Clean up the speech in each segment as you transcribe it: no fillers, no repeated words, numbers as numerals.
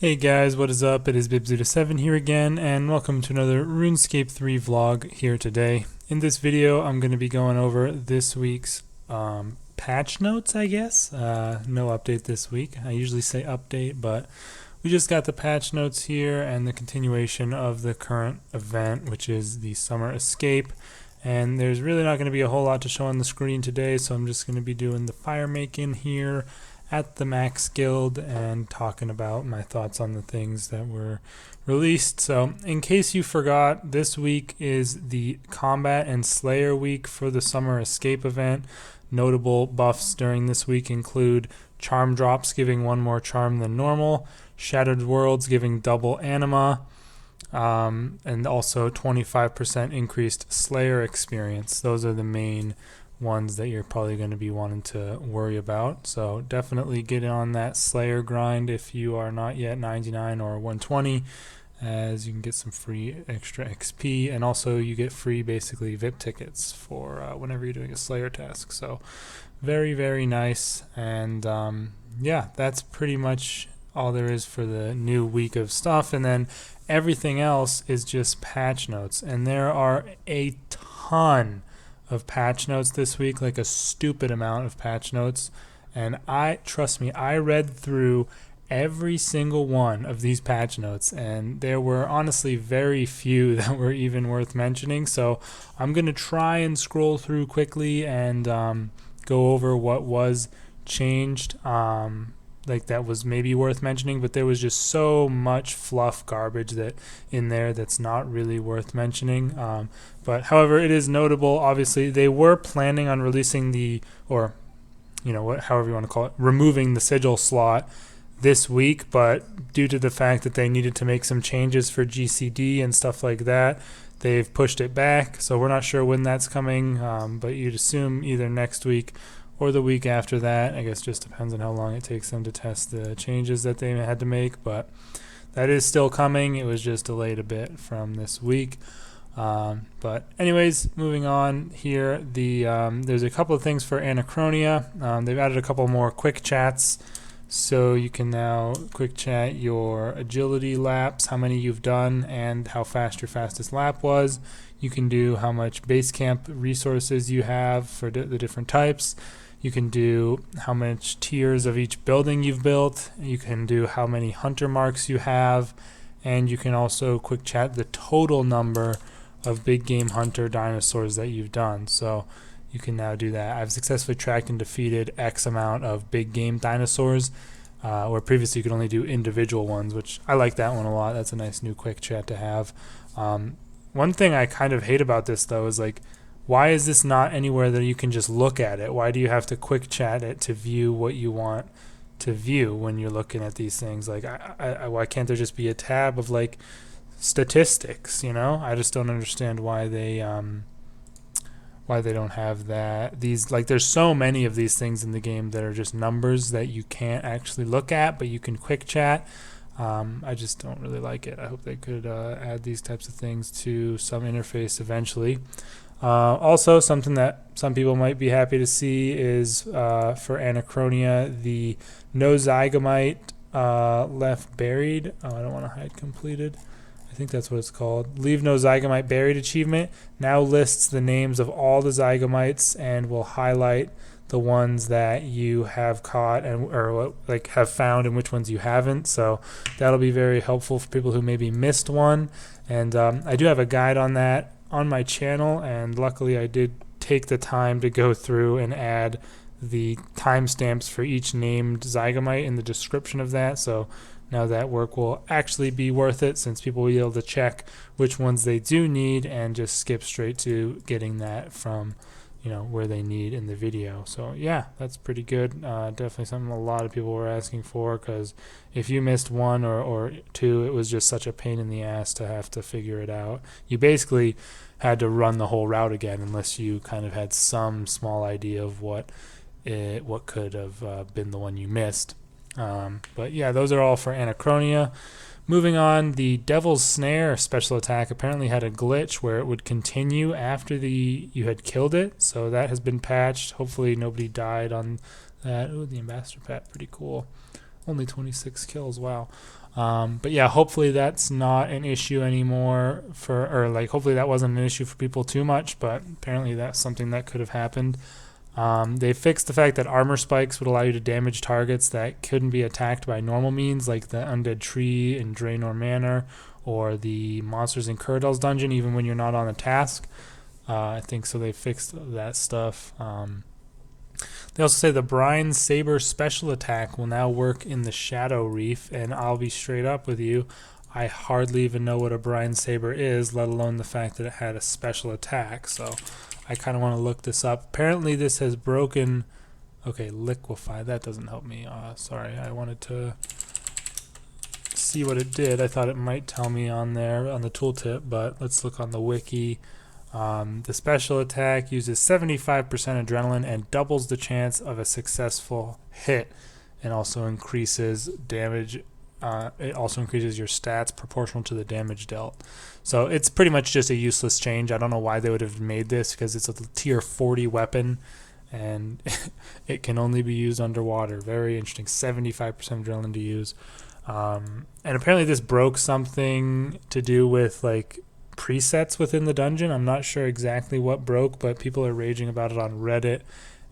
Hey guys, what is up? It is Bibzuda7 here again, and welcome to another RuneScape 3 vlog here today. In this video, I'm going to be going over this week's patch notes, I guess. No update this week. I usually say update, but we just got the patch notes here and the continuation of the current event, which is the Summer Escape. And there's really not going to be a whole lot to show on the screen today, so I'm just going to be doing the fire making here at the Max Guild and talking about my thoughts on the things that were released. So in case you forgot, this week is the Combat and Slayer week for the Summer Escape event. Notable buffs during this week include Charm Drops giving one more charm than normal, Shattered Worlds giving double anima, and also 25% increased Slayer experience. Those are the main ones that you're probably going to be wanting to worry about. So definitely get on that Slayer grind if you are not yet 99 or 120, as you can get some free extra XP, and also you get free basically VIP tickets for whenever you're doing a Slayer task. So very nice. And yeah, that's pretty much all there is for the new week of stuff. And then everything else is just patch notes, and there are a ton of patch notes this week, like a stupid amount of patch notes. And trust me, I read through every single one of these patch notes, and there were honestly very few that were even worth mentioning. So I'm gonna try and scroll through quickly and go over what was changed, like that was maybe worth mentioning, but there was just so much fluff garbage that in there that's not really worth mentioning. But however, it is notable. Obviously, they were planning on releasing or however you want to call it, removing the sigil slot this week, but due to the fact that they needed to make some changes for GCD and stuff like that, they've pushed it back. So we're not sure when that's coming, but you'd assume either next week or the week after that. I guess just depends on how long it takes them to test the changes that they had to make, but that is still coming. It was just delayed a bit from this week. But anyways, moving on here, there's a couple of things for Anachronia. They've added a couple more quick chats, so you can now quick chat your agility laps, how many you've done, and how fast your fastest lap was. You can do how much base camp resources you have for the different types. You can do how much tiers of each building you've built. You can do how many hunter marks you have, and you can also quick chat the total number of big game hunter dinosaurs that you've done. So you can now do that. I've successfully tracked and defeated X amount of big game dinosaurs, where previously you could only do individual ones, which I like that one a lot. That's a nice new quick chat to have. One thing I kind of hate about this though is, like, why is this not anywhere that you can just look at it? Why do you have to quick chat it to view what you want to view when you're looking at these things? Like, why can't there just be a tab of like statistics? I just don't understand why they don't have that. There's so many of these things in the game that are just numbers that you can't actually look at, but you can quick chat. I just don't really like it. I hope they could add these types of things to some interface eventually. Also, something that some people might be happy to see is for Anachronia, the no Zygamite left buried. Oh, I don't want to hide completed. I think that's what it's called. Leave no Zygamite buried achievement now lists the names of all the Zygamites and will highlight the ones that you have caught or have found and which ones you haven't. So that'll be very helpful for people who maybe missed one. And I do have a guide on that on my channel, and luckily I did take the time to go through and add the timestamps for each named Zygamite in the description of that. So now that work will actually be worth it, since people will be able to check which ones they do need and just skip straight to getting that from where they need in the video. So yeah, that's pretty good. Definitely something a lot of people were asking for, because if you missed one or two, it was just such a pain in the ass to have to figure it out. You basically had to run the whole route again unless you kind of had some small idea of what could have been the one you missed. But yeah, those are all for Anachronia. Moving on, the Devil's Snare special attack apparently had a glitch where it would continue after you had killed it, so that has been patched. Hopefully nobody died on that. Ooh, the Ambassador Pet, pretty cool. Only 26 kills, wow. But yeah, hopefully that's not an issue anymore hopefully that wasn't an issue for people too much, but apparently that's something that could have happened. They fixed the fact that armor spikes would allow you to damage targets that couldn't be attacked by normal means, like the Undead Tree in Draenor Manor or the Monsters in Curadel's dungeon, even when you're not on a task. I think so. They fixed that stuff. They also say the Brine Saber special attack will now work in the Shadow Reef, and I'll be straight up with you. I hardly even know what a Brine Saber is, let alone the fact that it had a special attack. So I kind of want to look this up. Apparently this has broken... Okay, liquefy. That doesn't help me. Sorry, I wanted to see what it did. I thought it might tell me on there on the tooltip, but let's look on the wiki. The special attack uses 75% adrenaline and doubles the chance of a successful hit, and also increases damage. It also increases your stats proportional to the damage dealt. So it's pretty much just a useless change. I don't know why they would have made this, because it's a tier 40 weapon and it can only be used underwater. Very interesting. 75% adrenaline to use. And apparently this broke something to do with like presets within the dungeon. I'm not sure exactly what broke, but people are raging about it on Reddit.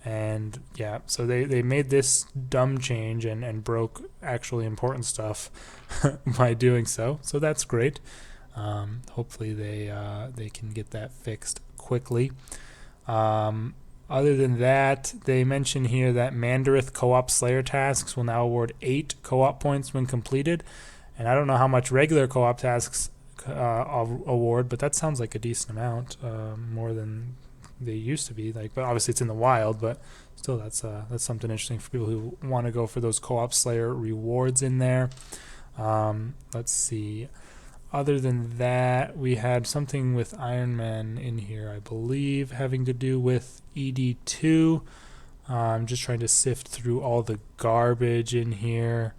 And yeah, so they made this dumb change and broke actually important stuff by doing so. So that's great. Hopefully they can get that fixed quickly. Other than that, they mention here that Mandarith co-op Slayer tasks will now award 8 co-op points when completed. And I don't know how much regular co-op tasks award, but that sounds like a decent amount, more than they used to be. Like, but obviously it's in the wild, but still that's something interesting for people who want to go for those co-op Slayer rewards in there. Let's see. Other than that, we had something with Iron Man in here, I believe, having to do with ED2. I'm just trying to sift through all the garbage in here.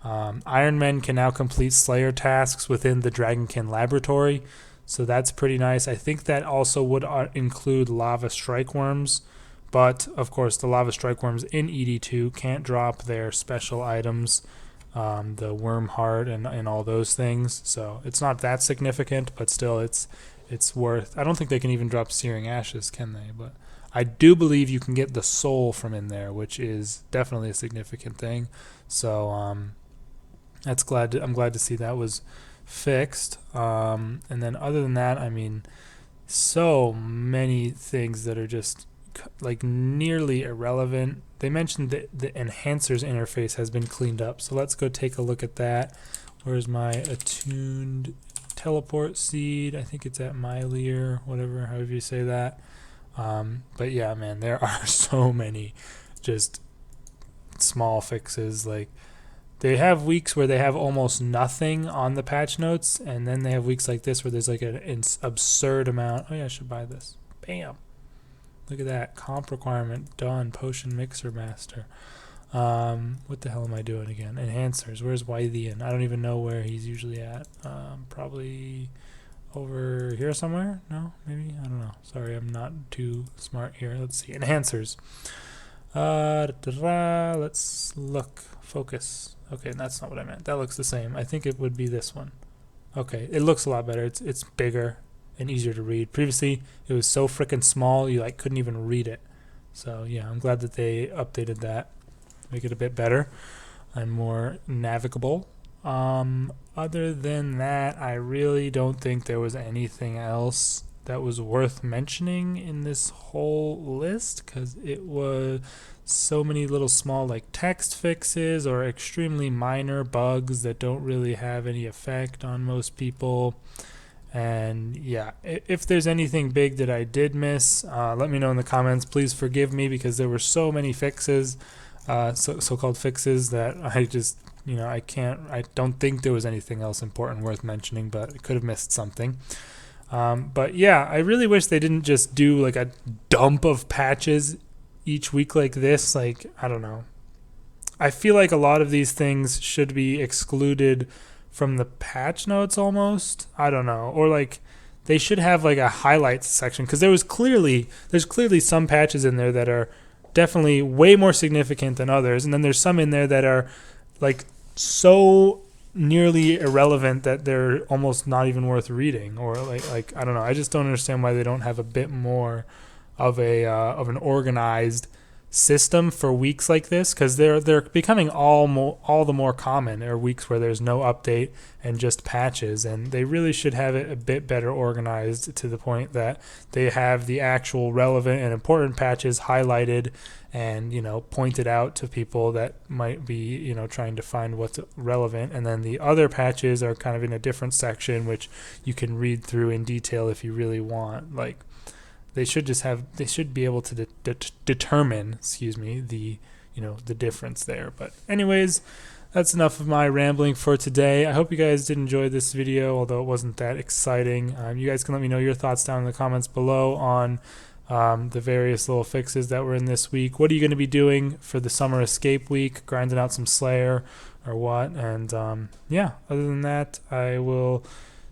Iron Man can now complete Slayer tasks within the Dragonkin laboratory, so that's pretty nice. I think that also would include Lava Strike Worms, but of course the Lava Strike Worms in ED2 can't drop their special items, the Worm Heart and all those things, so it's not that significant, but still it's worth... I don't think they can even drop Searing Ashes, can they? But I do believe you can get the Soul from in there, which is definitely a significant thing. So I'm glad to see that was fixed. And then other than that, I mean, so many things that are just like nearly irrelevant. They mentioned that the enhancers interface has been cleaned up, so let's go take a look at that. Where's my attuned teleport seed? I think it's at Myleer, whatever, however you say that. But yeah, man, there are so many just small fixes. Like, they have weeks where they have almost nothing on the patch notes, and then they have weeks like this where there's like an absurd amount. Oh yeah, I should buy this. Bam. Look at that. Comp requirement done. Potion Mixer Master. What the hell am I doing again? Enhancers. Where's Wythian? I don't even know where he's usually at. Probably over here somewhere? No? Maybe? I don't know. Sorry, I'm not too smart here. Let's see. Enhancers. Let's look. Focus. Okay, that's not what I meant. That looks the same. I think it would be this one. Okay, it looks a lot better. It's bigger and easier to read. Previously, it was so freaking small you like couldn't even read it. So yeah, I'm glad that they updated that, make it a bit better and more navigable. Other than that, I really don't think there was anything else that was worth mentioning in this whole list, because it was so many little small like text fixes or extremely minor bugs that don't really have any effect on most people. And yeah, if there's anything big that I did miss, let me know in the comments. Please forgive me, because there were so many fixes, so-called fixes, that I just, I don't think there was anything else important worth mentioning, but I could have missed something. But yeah, I really wish they didn't just do like a dump of patches each week like this. Like, I don't know. I feel like a lot of these things should be excluded from the patch notes almost. I don't know. Or like they should have like a highlights section, because there's clearly some patches in there that are definitely way more significant than others, and then there's some in there that are like so nearly irrelevant that they're almost not even worth reading, or like I don't know. I just don't understand why they don't have a bit more of an organized system for weeks like this, because they're becoming all the more common. There are weeks where there's no update and just patches, and they really should have it a bit better organized to the point that they have the actual relevant and important patches highlighted and pointed out to people that might be trying to find what's relevant, and then the other patches are kind of in a different section which you can read through in detail if you really want. Like, they should be able to determine, the the difference there. But anyways, that's enough of my rambling for today. I hope you guys did enjoy this video, although it wasn't that exciting. You guys can let me know your thoughts down in the comments below on the various little fixes that were in this week. What are you going to be doing for the summer escape week? Grinding out some Slayer or what? And yeah, other than that, I will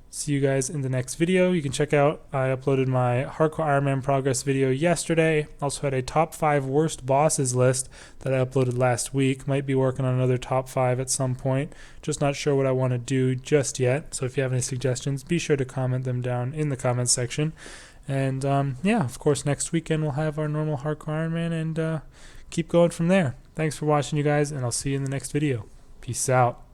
see you guys in the next video. You can check out, I uploaded my Hardcore Iron Man progress video yesterday. Also had a top 5 worst bosses list that I uploaded last week. Might be working on another top 5 at some point. Just not sure what I want to do just yet. So if you have any suggestions, be sure to comment them down in the comments section. And yeah, of course, next weekend we'll have our normal Hardcore Iron Man, and keep going from there. Thanks for watching, you guys, and I'll see you in the next video. Peace out.